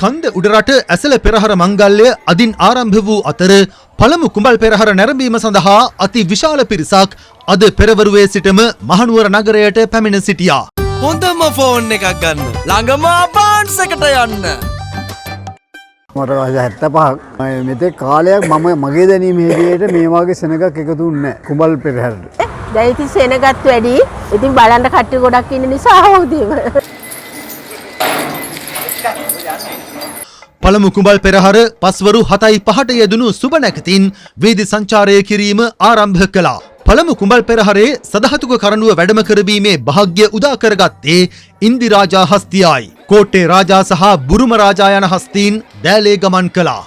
කන්ද උඩරට ඇසල පෙරහර මංගල්‍ය අදින් ආරම්භ වූ අතර පළමු කුඹල් පෙරහර නැරඹීම සඳහා අති විශාල පිරිසක් අද පෙරවරුවේ සිටම මහනුවර නගරයට පැමිණ සිටියා. හොඳම ෆෝන් එකක් ගන්න. ළඟම බාන්ස් එකට යන්න. මට වයස 75ක්. මෙතෙක් කාලයක් මම මගේ දැනීම හැටියට මේ වගේ සෙනගක් එකතු වුණේ නැහැ. කුඹල් පෙරහරට. දැන් ඉතින් සෙනගත් වැඩි. ඉතින් බලන්න කට්ටිය ගොඩක් ඉන්න නිසා ආවොදීම. පළමු කුඹල් පෙරහර පස්වරු 7:05ට යෙදුණු සුබ නැකතින් වීදි සංචාරය කිරීම ආරම්භ කළා. පළමු කුඹල් පෙරහරේ සදහතුක කරඬුව වැඩම කරවීමේ වාසනාව උදා කරගත්තේ ඉන්දිරාජා හස්තියයි. කෝට්ටේ රාජා සහ බුරුම රාජා යන හස්තීන් දෑලේ ගමන් කළා.